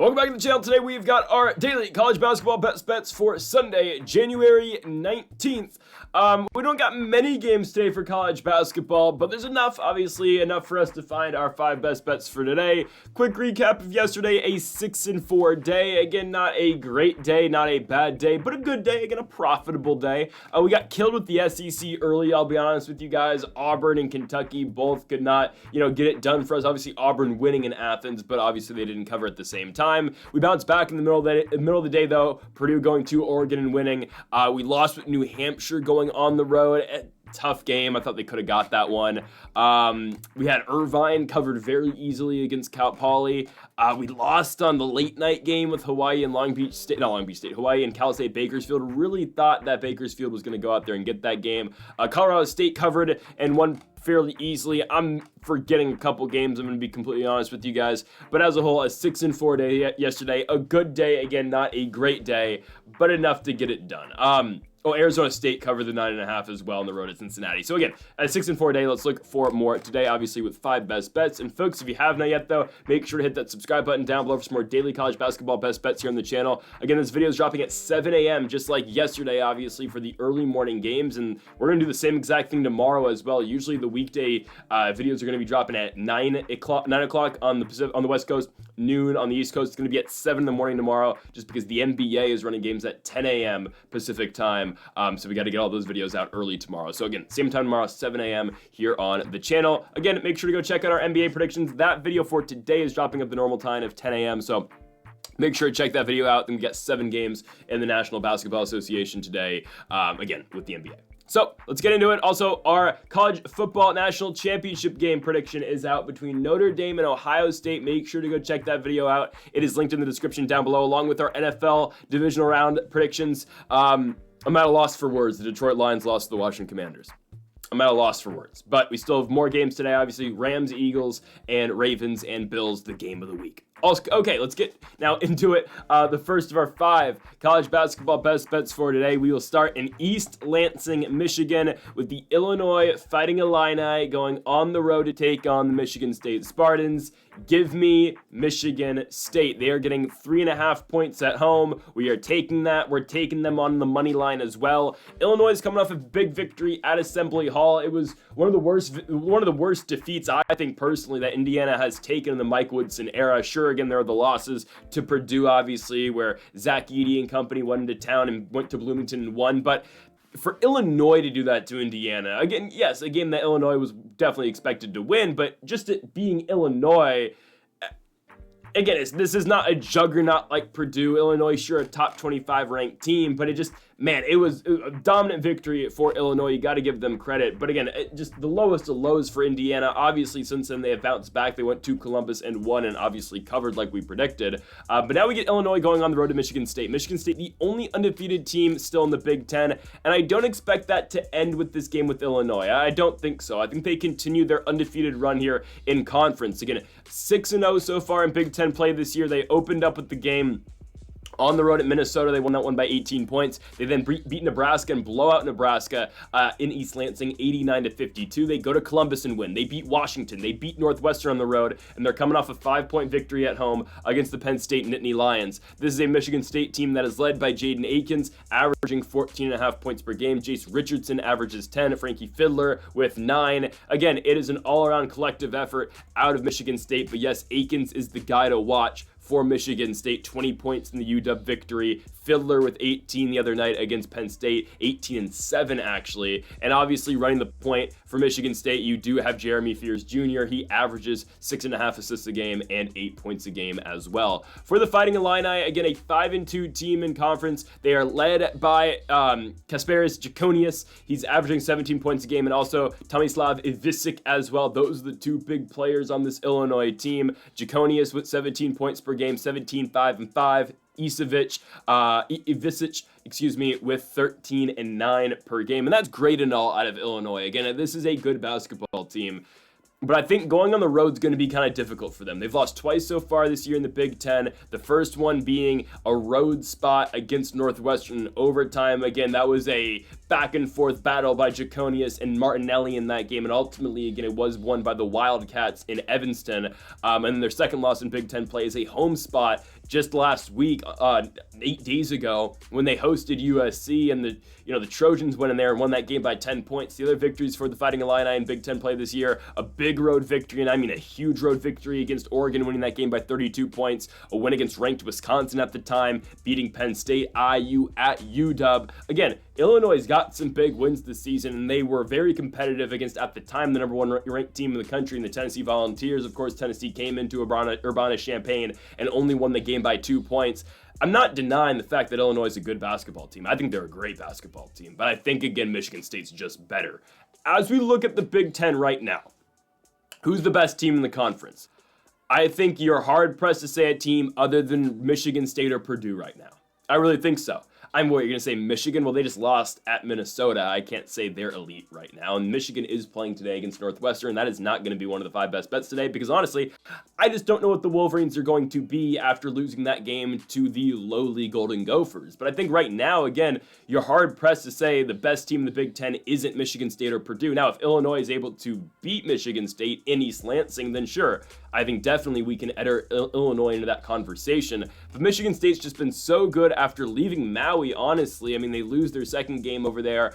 Welcome back to the channel. Today we've got our daily college basketball best bets for Sunday, January 19th. We don't got many games today for college basketball, but there's enough for us to find our 5 best bets for today. Quick recap of yesterday, a 6-4 day. Again, not a great day, not a bad day, but a good day. Again, a profitable day. We got killed with the SEC early, I'll be honest with you guys. Auburn and Kentucky both could not, get it done for us. Obviously, Auburn winning in Athens, but obviously they didn't cover at the same time. We bounced back in the middle of the day, though. Purdue going to Oregon and winning. We lost with New Hampshire going on the road. Tough game. I thought they could have got that one. We had Irvine covered very easily against Cal Poly. We lost on the late night game with Hawaii and Hawaii and Cal State Bakersfield. Really thought that Bakersfield was going to go out there and get that game. Colorado State covered and won fairly easily. I'm forgetting a couple games, I'm going to be completely honest with you guys. But as a whole, a 6-4 day yesterday. A good day. Again, not a great day, but enough to get it done. Arizona State covered the 9.5 as well on the road at Cincinnati. So again, a 6-4 day. Let's look for more today, obviously with 5 best bets. And folks, if you have not yet, though, make sure to hit that subscribe button down below for some more daily college basketball best bets here on the channel. Again, this video is dropping at 7 a.m. just like yesterday, obviously, for the early morning games. And we're going to do the same exact thing tomorrow as well. Usually the weekday videos are going to be dropping at 9 o'clock on the West Coast, noon on the East Coast. It's going to be at 7 in the morning tomorrow, just because the NBA is running games at 10 a.m. Pacific time. So we got to get all those videos out early tomorrow. So again, same time tomorrow, 7 a.m. here on the channel. Again, make sure to go check out our NBA predictions. That video for today is dropping at the normal time of 10 a.m. So make sure to check that video out. Then we got 7 games in the National Basketball Association today, again, with the NBA. So let's get into it. Also, our college football national championship game prediction is out between Notre Dame and Ohio State. Make sure to go check that video out. It is linked in the description down below, along with our NFL divisional round predictions. I'm at a loss for words. The Detroit Lions lost to the Washington Commanders. I'm at a loss for words. But we still have more games today, obviously. Rams, Eagles, and Ravens, and Bills, the game of the week. Also, okay, let's get now into it. The first of our 5 college basketball best bets for today. We will start in East Lansing, Michigan, with the Illinois Fighting Illini going on the road to take on the Michigan State Spartans. Give me Michigan State. They are getting 3.5 points at home. We are taking that. We're taking them on the money line as well. Illinois is coming off a big victory at Assembly Hall. It was one of the worst defeats, I think personally, that Indiana has taken in the Mike Woodson era. Sure, again, there are the losses to Purdue, obviously, where Zach Edey and company went into town and went to Bloomington and won. But for Illinois to do that to Indiana, again, yes, a game that Illinois was definitely expected to win, but just it being Illinois, again, this is not a juggernaut like Purdue. Illinois, sure, a top 25 ranked team, but it was a dominant victory for Illinois. You got to give them credit. But again, just the lowest of lows for Indiana. Obviously, since then, they have bounced back. They went to Columbus and won and obviously covered like we predicted. But now we get Illinois going on the road to Michigan State. Michigan State, the only undefeated team still in the Big Ten. And I don't expect that to end with this game with Illinois. I don't think so. I think they continue their undefeated run here in conference. Again, 6-0 so far in Big Ten play this year. They opened up with the game on the road at Minnesota. They won that one by 18 points. They then beat Nebraska and blow out Nebraska in East Lansing 89-52. They go to Columbus and win. They beat Washington. They beat Northwestern on the road, and they're coming off a 5-point victory at home against the Penn State Nittany Lions. This is a Michigan State team that is led by Jaden Akins, averaging 14.5 points per game. Jace Richardson averages 10. Frankie Fiddler with 9. Again, it is an all-around collective effort out of Michigan State, but yes, Akins is the guy to watch for Michigan State. 20 points in the UW victory. Fiddler with 18 the other night against Penn State, 18-7 actually. And obviously running the point for Michigan State, you do have Jeremy Fears Jr. He averages 6.5 assists a game and 8 points a game as well. For the Fighting Illini, again, a 5-2 team in conference. They are led by Kasparis Jaconius. He's averaging 17 points a game, and also Tomislav Ivisic as well. Those are the 2 big players on this Illinois team. Jaconius with 17 points per game, 17-5-5. Ivisic, with 13-9 per game. And that's great and all out of Illinois. Again, this is a good basketball team. But I think going on the road is going to be kind of difficult for them. They've lost twice so far this year in the Big Ten. The first one being a road spot against Northwestern in overtime. Again, that was a back-and-forth battle by Jaconius and Martinelli in that game. And ultimately, again, it was won by the Wildcats in Evanston. And their second loss in Big Ten play is a home spot just last week, 8 days ago, when they hosted USC and the Trojans went in there and won that game by 10 points. The other victories for the Fighting Illini in Big Ten play this year, a big road victory, and I mean a huge road victory against Oregon, winning that game by 32 points, a win against ranked Wisconsin at the time, beating Penn State, IU at UW. Again, Illinois got some big wins this season, and they were very competitive against, at the time, the number one ranked team in the country in the Tennessee Volunteers. Of course, Tennessee came into Urbana-Champaign and only won the game by 2 points. I'm not denying the fact that Illinois is a good basketball team. I think they're a great basketball team, but I think, again, Michigan State's just better. As we look at the Big Ten right now, who's the best team in the conference? I think you're hard-pressed to say a team other than Michigan State or Purdue right now. I really think so. You're going to say Michigan? Well, they just lost at Minnesota. I can't say they're elite right now. And Michigan is playing today against Northwestern. That is not going to be one of the 5 best bets today because, honestly, I just don't know what the Wolverines are going to be after losing that game to the lowly Golden Gophers. But I think right now, again, you're hard-pressed to say the best team in the Big Ten isn't Michigan State or Purdue. Now, if Illinois is able to beat Michigan State in East Lansing, then sure, I think definitely we can enter Illinois into that conversation. But Michigan State's just been so good after leaving Maui, honestly. I mean, they lose their second game over there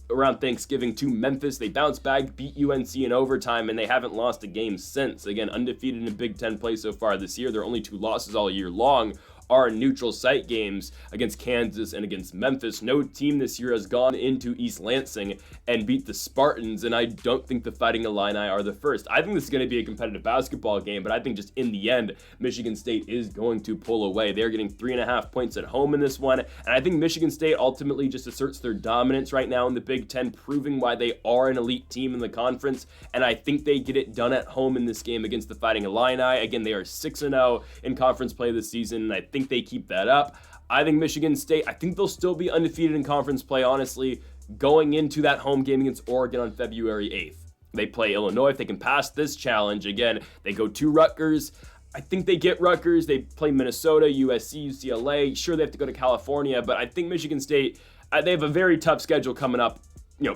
around Thanksgiving to Memphis. They bounce back, beat UNC in overtime, and they haven't lost a game since. Again, undefeated in Big Ten play so far this year. Their only 2 losses all year long are neutral site games against Kansas and against Memphis. No team this year has gone into East Lansing and beat the Spartans, and I don't think the Fighting Illini are the first. I think this is going to be a competitive basketball game, but I think just in the end, Michigan State is going to pull away. They're getting 3.5 points at home in this one, and I think Michigan State ultimately just asserts their dominance right now in the Big Ten, proving why they are an elite team in the conference, and I think they get it done at home in this game against the Fighting Illini. Again, they are 6-0 in conference play this season, and I think they keep that up. I think Michigan State, I think they'll still be undefeated in conference play, honestly, going into that home game against Oregon on February 8th. They play Illinois. If they can pass this challenge, again, they go to Rutgers. I think they get Rutgers. They play Minnesota, USC, UCLA. Sure, they have to go to California, but I think Michigan State, they have a very tough schedule coming up,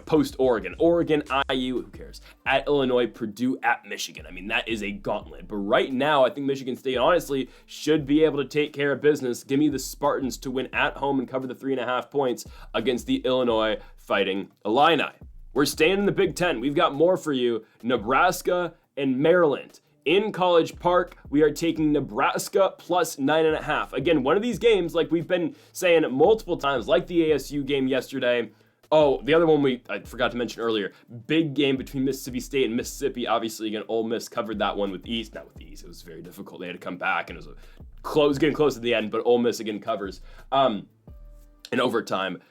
post-Oregon. Oregon, IU, who cares? At Illinois, Purdue, at Michigan. I mean, that is a gauntlet. But right now, I think Michigan State, honestly, should be able to take care of business. Give me the Spartans to win at home and cover the 3.5 points against the Illinois Fighting Illini. We're staying in the Big Ten. We've got more for you. Nebraska and Maryland. In College Park, we are taking Nebraska plus 9.5. Again, one of these games, like we've been saying multiple times, like the ASU game yesterday. Oh, the other one I forgot to mention earlier, big game between Mississippi State and Mississippi. Obviously, again, Ole Miss covered that one with ease. Not with ease, it was very difficult. They had to come back, and it was getting close at the end, but Ole Miss again covers in overtime.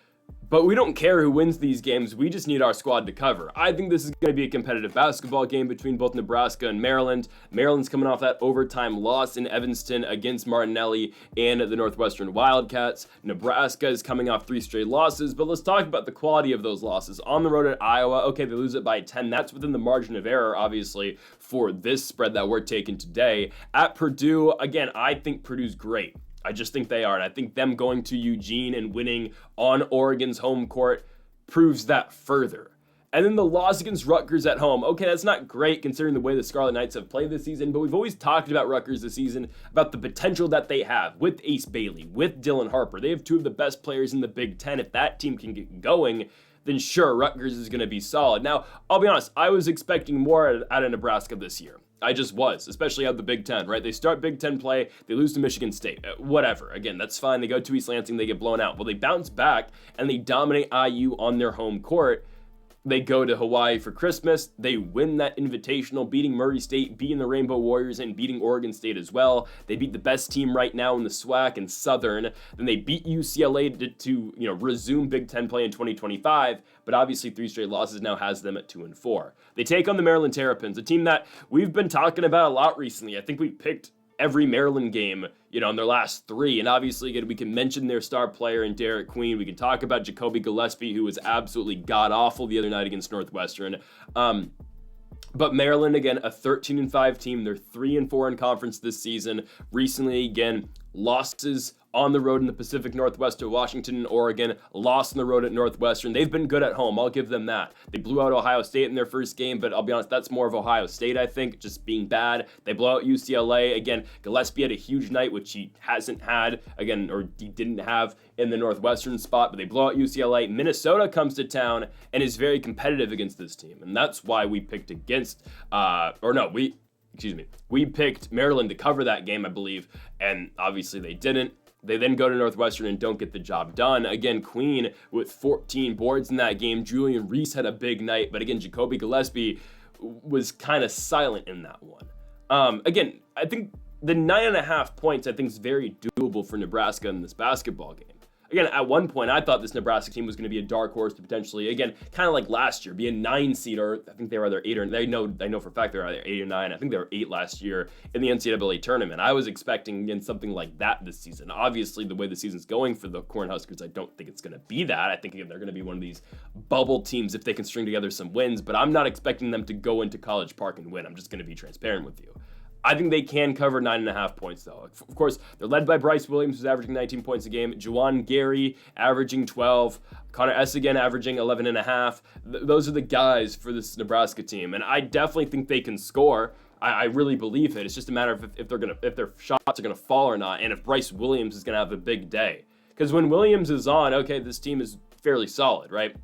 But we don't care who wins these games. We just need our squad to cover. I think this is going to be a competitive basketball game between both Nebraska and Maryland. Maryland's coming off that overtime loss in Evanston against Martinelli and the Northwestern Wildcats. Nebraska is coming off 3 straight losses, but let's talk about the quality of those losses. On the road at Iowa, okay, they lose it by 10. That's within the margin of error, obviously, for this spread that we're taking today. At Purdue, again, I think Purdue's great. I just think they are, and I think them going to Eugene and winning on Oregon's home court proves that further. And then the loss against Rutgers at home. Okay, that's not great considering the way the Scarlet Knights have played this season, but we've always talked about Rutgers this season, about the potential that they have with Ace Bailey, with Dylan Harper. They have 2 of the best players in the Big Ten. If that team can get going, then sure, Rutgers is going to be solid. Now, I'll be honest, I was expecting more out of Nebraska this year. I just was, especially out of the Big Ten, right? They start Big Ten play, they lose to Michigan State. Whatever. Again, that's fine. They go to East Lansing, they get blown out. Well, they bounce back, and they dominate IU on their home court. They go to Hawaii for Christmas. They win that invitational, beating Murray State, beating the Rainbow Warriors, and beating Oregon State as well. They beat the best team right now in the SWAC and Southern. Then they beat UCLA to resume Big Ten play in 2025. But obviously 3 straight losses now has them at 2-4. They take on the Maryland Terrapins, a team that we've been talking about a lot recently. I think we picked every Maryland game, in their last 3. And obviously, again, we can mention their star player in Derek Queen. We can talk about Jacoby Gillespie, who was absolutely god-awful the other night against Northwestern. But Maryland, again, a 13-5 team. They're 3-4 in conference this season. Recently, again, losses on the road in the Pacific Northwest to Washington and Oregon, lost on the road at Northwestern. They've been good at home. I'll give them that. They blew out Ohio State in their first game, but I'll be honest, that's more of Ohio State, I think, just being bad. They blow out UCLA. Again, Gillespie had a huge night, which he hasn't had, again, or he didn't have in the Northwestern spot, but they blow out UCLA. Minnesota comes to town and is very competitive against this team, and that's why we picked against, we picked Maryland to cover that game, I believe, and obviously they didn't. They then go to Northwestern and don't get the job done. Again, Queen with 14 boards in that game. Julian Reese had a big night, but again, Jacoby Gillespie was kind of silent in that one. Again, I think the 9.5 points, I think, is very doable for Nebraska in this basketball game. Again, at one point, I thought this Nebraska team was going to be a dark horse to potentially, again, kind of like last year, be a 9 seed, or I think they were either 8 or, I know for a fact they were either 8 or 9. I think they were 8 last year in the NCAA tournament. I was expecting, again, something like that this season. Obviously, the way the season's going for the Cornhuskers, I don't think it's going to be that. I think, again, they're going to be one of these bubble teams if they can string together some wins, but I'm not expecting them to go into College Park and win. I'm just going to be transparent with you. I think they can cover 9.5 points, though. Of course, they're led by Bryce Williams, who's averaging 19 points a game. Juwan Gary averaging 12. Connor Essigan averaging 11.5. Those are the guys for this Nebraska team, and I definitely think they can score. I really believe it. It's just a matter of if their shots are gonna fall or not, and if Bryce Williams is gonna have a big day. Because when Williams is on, okay, this team is fairly solid, right?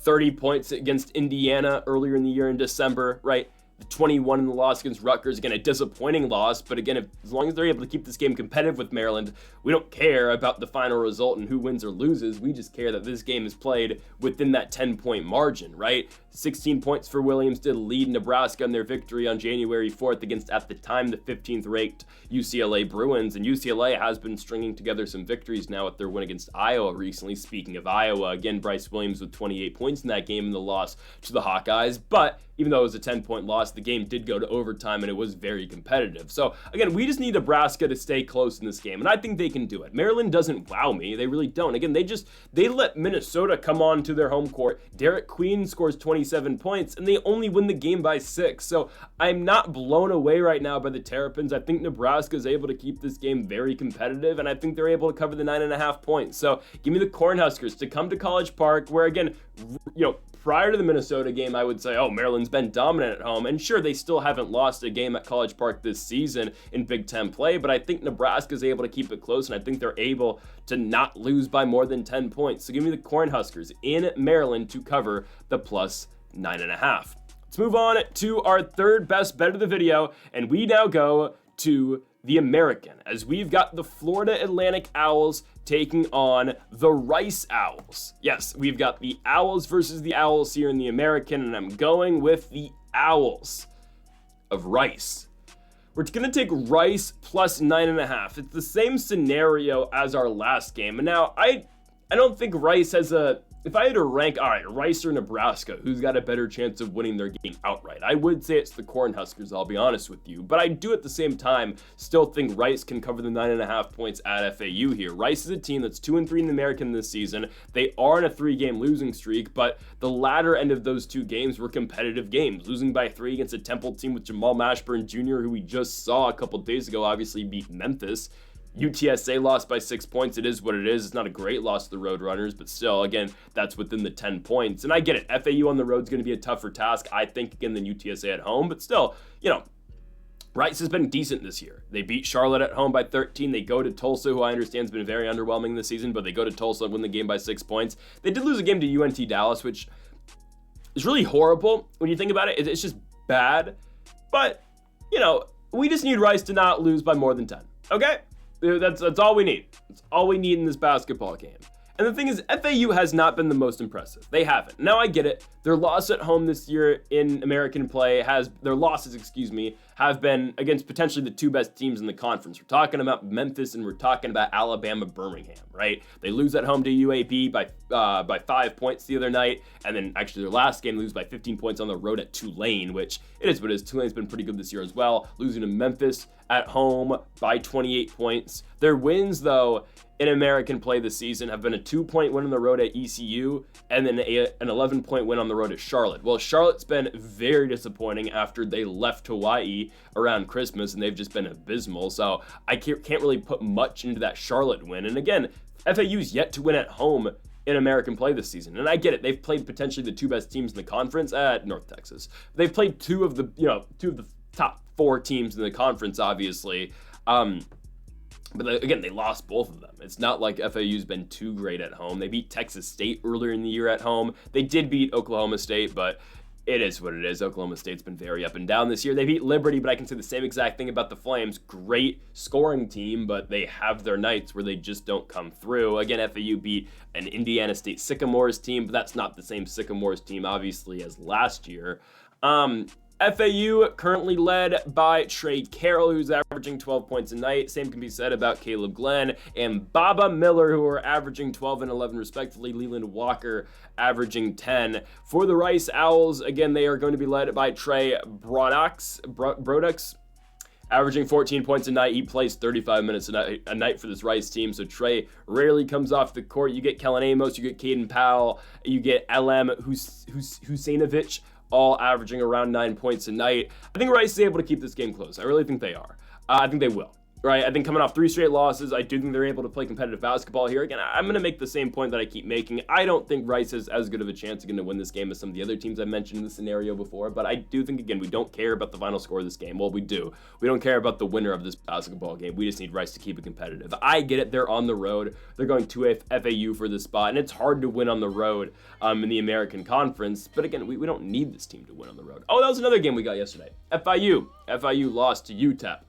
30 points against Indiana earlier in the year in December, right? 21 in the loss against Rutgers. Again, a disappointing loss, but again, as long as they're able to keep this game competitive with Maryland, we don't care about the final result and who wins or loses. We just care that this game is played within that 10-point margin, right? 16 points for Williams to lead Nebraska in their victory on January 4th against, at the time, the 15th ranked UCLA Bruins, and UCLA has been stringing together some victories now with their win against Iowa recently. Speaking of Iowa, again, Bryce Williams with 28 points in that game in the loss to the Hawkeyes, but even though it was a 10-point loss, the game did go to overtime and it was very competitive. So again, we just need Nebraska to stay close in this game, and I think they can do it. Maryland doesn't wow me. They really don't. Again, they let Minnesota come on to their home court. Derek Queen scores 27 points, and they only win the game by 6. So I'm not blown away right now by the Terrapins. I think Nebraska is able to keep this game very competitive, and I think they're able to cover the 9.5 points. So give me the Cornhuskers to come to College Park, where again, prior to the Minnesota game, I would say, oh, Maryland's been dominant at home. And sure, they still haven't lost a game at College Park this season in Big Ten play, but I think Nebraska's able to keep it close, and I think they're able to not lose by more than 10 points. So give me the Cornhuskers in Maryland to cover the plus 9.5. Let's move on to our third best bet of the video, and we now go to the American, as we've got the Florida Atlantic Owls taking on the Rice Owls. Yes, we've got the Owls versus the Owls here in the American, and I'm going with the Owls of Rice. We're going to take Rice plus 9.5. It's the same scenario as our last game. And now, I don't think Rice has a... If I had to rank, all right, Rice or Nebraska, who's got a better chance of winning their game outright? I would say it's the Cornhuskers, I'll be honest with you. But I do at the same time still think Rice can cover the 9.5 points at FAU here. Rice is a team that's 2-3 in the American this season. They are in a 3-game losing streak, but the latter end of those 2 games were competitive games, losing by 3 against a Temple team with Jamal Mashburn Jr., who we just saw a couple days ago, obviously beat Memphis. UTSA lost by 6 points. It is what it is. It's not a great loss to the Roadrunners, but still, again, that's within the 10 points. And I get it. FAU on the road is going to be a tougher task, I think, again, than UTSA at home. But still, Rice has been decent this year. They beat Charlotte at home by 13. They go to Tulsa, who I understand has been very underwhelming this season, but they go to Tulsa and win the game by 6 points. They did lose a game to UNT Dallas, which is really horrible when you think about it. It's just bad. But, we just need Rice to not lose by more than 10. Okay? That's all we need. That's all we need in this basketball game. And the thing is, FAU has not been the most impressive. They haven't. Now I get it. Their loss at home this year in American play their losses, have been against potentially the 2 best teams in the conference. We're talking about Memphis and we're talking about Alabama Birmingham, right? They lose at home to UAB by 5 points the other night, and then actually their last game lose by 15 points on the road at Tulane, which it is what it is. Tulane's been pretty good this year as well. Losing to Memphis at home by 28 points. Their wins, though, in American play this season have been a 2-point win on the road at ECU and then an 11-point win on the road at Charlotte. Well, Charlotte's been very disappointing after they left Hawaii around Christmas, and they've just been abysmal. So I can't really put much into that Charlotte win. And again, FAU's yet to win at home in American play this season. And I get it. They've played potentially the two best teams in the conference at North Texas. They've played two of the top 4 teams in the conference, obviously. But again, they lost both of them. It's not like FAU's been too great at home. They beat Texas State earlier in the year at home. They did beat Oklahoma State, but it is what it is. Oklahoma State's been very up and down this year. They beat Liberty, but I can say the same exact thing about the Flames. Great scoring team, but they have their nights where they just don't come through. Again, FAU beat an Indiana State Sycamores team, but that's not the same Sycamores team, obviously, as last year. FAU currently led by Trey Carroll, who's averaging 12 points a night. Same can be said about Caleb Glenn and Baba Miller, who are averaging 12 and 11 respectively. Leland Walker averaging 10. For the Rice Owls, again, they are going to be led by Trey Brodux, averaging 14 points a night. He plays 35 minutes a night for this Rice team, so Trey rarely comes off the court. You get Kellen Amos, you get Caden Powell, you get LM Husainovich, all averaging around 9 points a night. I think Rice is able to keep this game close. I really think they are. I think they will. Right? I think coming off 3 straight losses, I do think they're able to play competitive basketball here. Again, I'm going to make the same point that I keep making. I don't think Rice has as good of a chance again to win this game as some of the other teams I mentioned in the scenario before, but I do think, again, we don't care about the final score of this game. Well, we do. We don't care about the winner of this basketball game. We just need Rice to keep it competitive. I get it. They're on the road. They're going to FAU for this spot, and it's hard to win on the road in the American Conference, but again, we don't need this team to win on the road. Oh, that was another game we got yesterday. FIU lost to UTEP.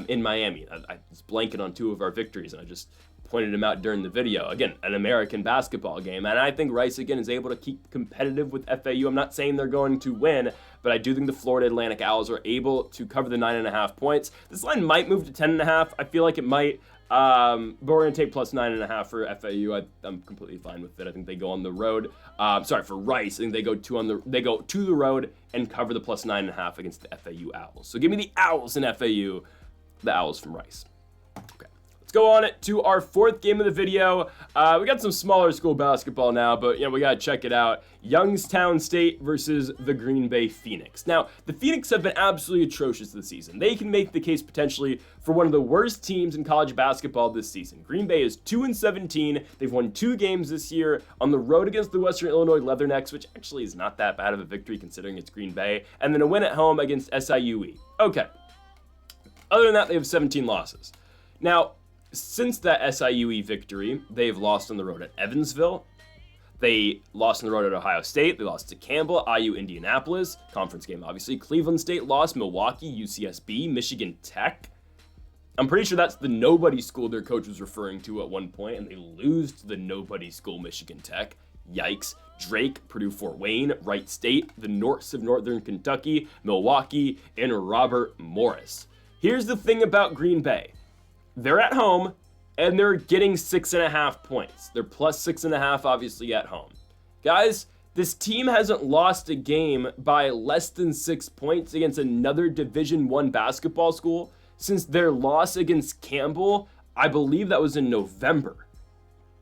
In Miami. I was blanking on 2 of our victories, and I just pointed them out during the video. Again, an American basketball game, and I think Rice, again, is able to keep competitive with FAU. I'm not saying they're going to win, but I do think the Florida Atlantic Owls are able to cover the 9.5 points. This line might move to 10.5. I feel like it might, but we're going to take plus 9.5 for FAU. I'm completely fine with it. I think they go on the road. For Rice, I think they go to the road and cover the plus 9.5 against the FAU Owls. So give me the Owls in FAU. The Owls from Rice. Okay, let's go on to our 4th game of the video. We got some smaller school basketball now, but we gotta check it out. Youngstown State versus the Green Bay Phoenix. Now, the Phoenix have been absolutely atrocious this season. They can make the case potentially for one of the worst teams in college basketball this season. Green Bay is 2-17. They've won 2 games this year on the road against the Western Illinois Leathernecks, which actually is not that bad of a victory considering it's Green Bay, and then a win at home against SIUE. Okay. Other than that, they have 17 losses. Now, since that SIUE victory, they've lost on the road at Evansville. They lost on the road at Ohio State. They lost to Campbell, IU Indianapolis, conference game obviously. Cleveland State lost, Milwaukee, UCSB, Michigan Tech. I'm pretty sure that's the nobody school their coach was referring to at one point, and they lose to the nobody school Michigan Tech. Yikes. Drake, Purdue Fort Wayne, Wright State, the Norse of Northern Kentucky, Milwaukee, and Robert Morris. Here's the thing about Green Bay. They're at home, and they're getting 6.5 points. They're plus 6.5, obviously, at home. Guys, this team hasn't lost a game by less than 6 points against another Division I basketball school since their loss against Campbell. I believe that was in November.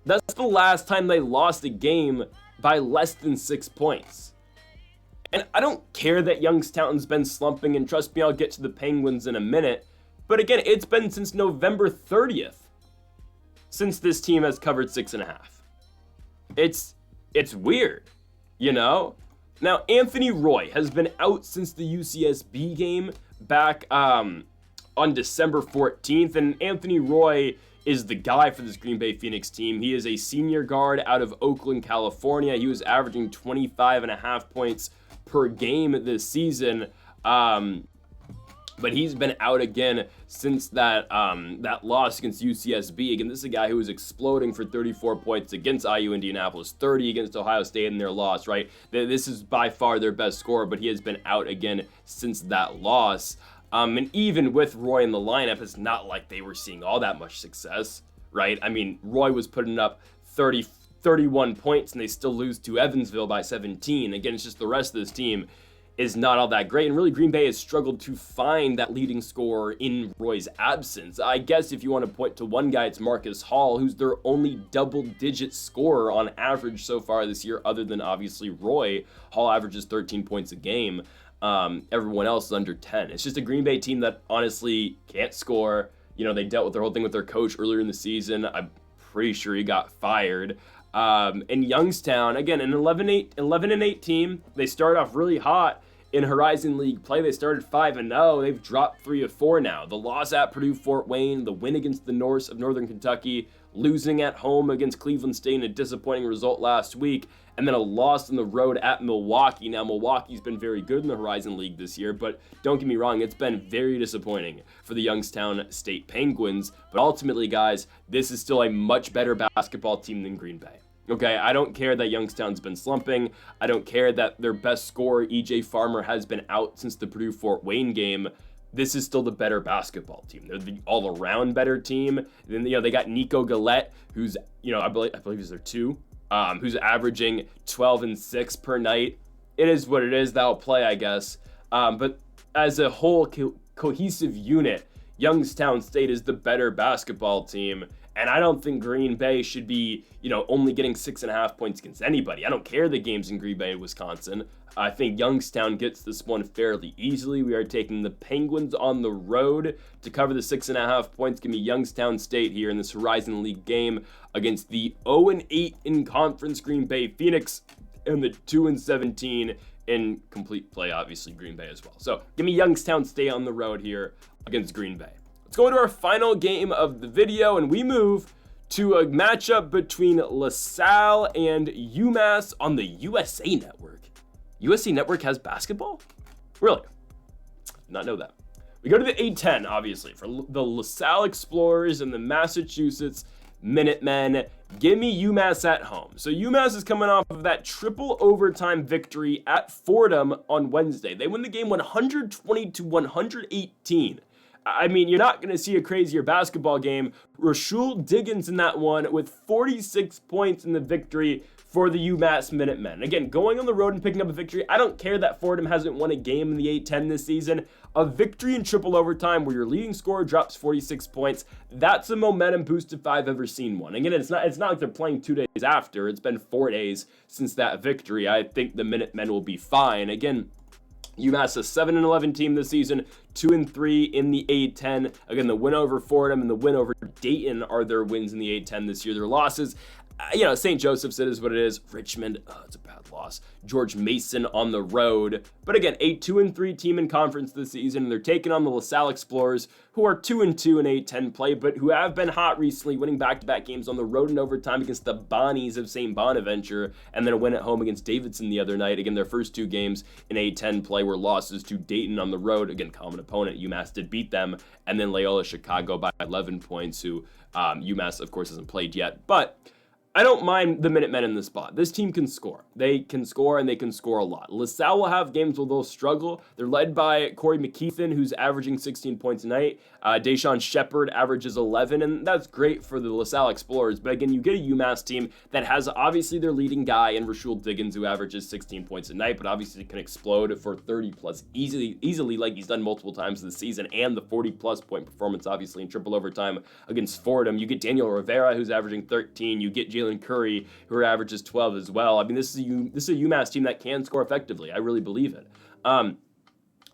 That's the last time they lost a game by less than 6 points. And I don't care that Youngstown's been slumping, and trust me, I'll get to the Penguins in a minute. But again, it's been since November 30th since this team has covered 6.5. It's weird, Now, Anthony Roy has been out since the UCSB game back on December 14th, and Anthony Roy is the guy for this Green Bay Phoenix team. He is a senior guard out of Oakland, California. He was averaging 25.5 points per game this season, but he's been out again since that loss against UCSB. Again, this is a guy who was exploding for 34 points against IU Indianapolis, 30 against Ohio State in their loss, right? This is by far their best scorer, but he has been out again since that loss. And even with Roy in the lineup, it's not like they were seeing all that much success, right? I mean, Roy was putting up 31 points, and they still lose to Evansville by 17. Again, it's just the rest of this team is not all that great. And really, Green Bay has struggled to find that leading scorer in Roy's absence. I guess if you want to point to one guy, it's Marcus Hall, who's their only double-digit scorer on average so far this year, other than obviously Roy. Hall averages 13 points a game. Everyone else is under 10. It's just a Green Bay team that honestly can't score. You know, they dealt with their whole thing with their coach earlier in the season. I'm pretty sure he got fired. And Youngstown, again, an 11-8 team. They started off really hot in Horizon League play. They started 5-0. They've dropped 3 of 4 now. The loss at Purdue Fort Wayne, the win against the Norse of Northern Kentucky, losing at home against Cleveland State in a disappointing result last week, and then a loss on the road at Milwaukee. Now, Milwaukee's been very good in the Horizon League this year, but don't get me wrong, it's been very disappointing for the Youngstown State Penguins. But ultimately, guys, this is still a much better basketball team than Green Bay. Okay, I don't care that Youngstown's been slumping. I don't care that their best scorer, E.J. Farmer, has been out since the Purdue-Fort Wayne game. This is still the better basketball team. They're the all-around better team. Then, they got Nico Gillette, who's, I believe he's their 2, who's averaging 12 and 6 per night. It is what it is. That'll play, I guess. But as a whole cohesive unit, Youngstown State is the better basketball team. And I don't think Green Bay should be, only getting 6.5 points against anybody. I don't care the games in Green Bay, Wisconsin. I think Youngstown gets this one fairly easily. We are taking the Penguins on the road to cover the 6.5 points. Give me Youngstown State here in this Horizon League game against the 0-8 in conference Green Bay Phoenix and the 2-17 in complete play, obviously, Green Bay as well. So give me Youngstown State on the road here against Green Bay. Let's go into our final game of the video, and we move to a matchup between LaSalle and UMass on the USA Network. USA Network has basketball? Really? Did not know that. We go to the A10, obviously, for the LaSalle Explorers and the Massachusetts Minutemen. Give me UMass at home. So UMass is coming off of that triple overtime victory at Fordham on Wednesday. They win the game 120-118. I mean, you're not going to see a crazier basketball game. Rashul Diggins in that one with 46 points in the victory for the UMass Minutemen. Again, going on the road and picking up a victory. I don't care that Fordham hasn't won a game in the A10 this season. A victory in triple overtime where your leading scorer drops 46 points. That's a momentum boost if I've ever seen one. Again, it's not like they're playing 2 days after. It's been 4 days since that victory. I think the Minutemen will be fine. Again, UMass, a 7-11 team this season, 2-3 in the A10. Again, the win over Fordham and the win over Dayton are their wins in the A10 this year. Their losses, St. Joseph's, it is what it is. Richmond, it's a bad loss. George Mason on the road. But again, a 2-3 team in conference this season. They're taking on the LaSalle Explorers, who are 2-2 in A10 play, but who have been hot recently, winning back-to-back games on the road in overtime against the Bonnies of St. Bonaventure, and then a win at home against Davidson the other night. Again, their first 2 games in A10 play were losses to Dayton on the road. Again, common opponent. UMass did beat them, and then Loyola Chicago by 11 points, who UMass, of course, hasn't played yet. But I don't mind the Minutemen in this spot. This team can score. They can score, and they can score a lot. LaSalle will have games where they'll struggle. They're led by Corey McKeithen, who's averaging 16 points a night. Deshaun Shepard averages 11, and that's great for the LaSalle Explorers. But again, you get a UMass team that has obviously their leading guy in Rashul Diggins, who averages 16 points a night, but obviously can explode for 30-plus easily like he's done multiple times this season, and the 40-plus point performance, obviously, in triple overtime against Fordham. You get Daniel Rivera, who's averaging 13. You get Jalen Curry, who averages 12 as well. I mean, this is a UMass team that can score effectively. I really believe it.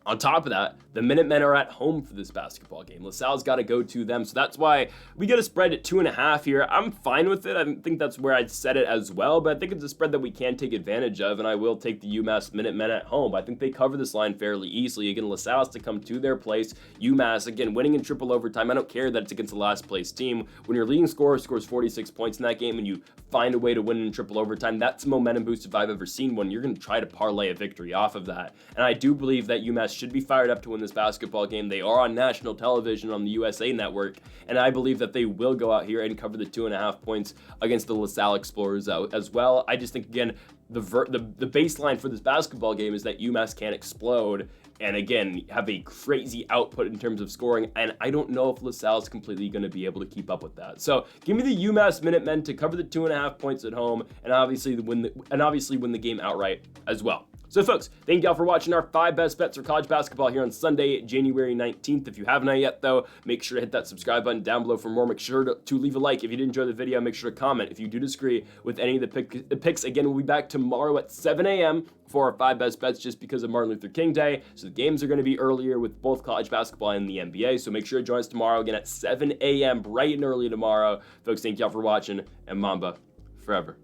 On top of that, the Minutemen are at home for this basketball game. LaSalle's got to go to them, so that's why we get a spread at 2.5 here. I'm fine with it. I think that's where I'd set it as well, but I think it's a spread that we can take advantage of, and I will take the UMass Minutemen at home. I think they cover this line fairly easily. Again, LaSalle has to come to their place. UMass, again, winning in triple overtime. I don't care that it's against the last place team. When your leading scorer scores 46 points in that game and you find a way to win in triple overtime, that's a momentum boost if I've ever seen one. You're going to try to parlay a victory off of that, and I do believe that UMass should be fired up to win this basketball game. They are on national television on the USA Network, and I believe that they will go out here and cover the 2.5 points against the LaSalle Explorers as well. I just think, again, the baseline for this basketball game is that UMass can explode and, again, have a crazy output in terms of scoring, and I don't know if LaSalle is completely going to be able to keep up with that. So give me the UMass Minutemen to cover the 2.5 points at home, and obviously win the game outright as well. So folks, thank y'all for watching our 5 best bets for college basketball here on Sunday, January 19th. If you haven't yet though, make sure to hit that subscribe button down below for more. Make sure to leave a like. If you did enjoy the video, make sure to comment. If you do disagree with any of the picks, again, we'll be back tomorrow at 7 a.m. for our 5 best bets just because of Martin Luther King Day. So the games are going to be earlier with both college basketball and the NBA. So make sure to join us tomorrow again at 7 a.m. bright and early tomorrow. Folks, thank y'all for watching, and Mamba forever.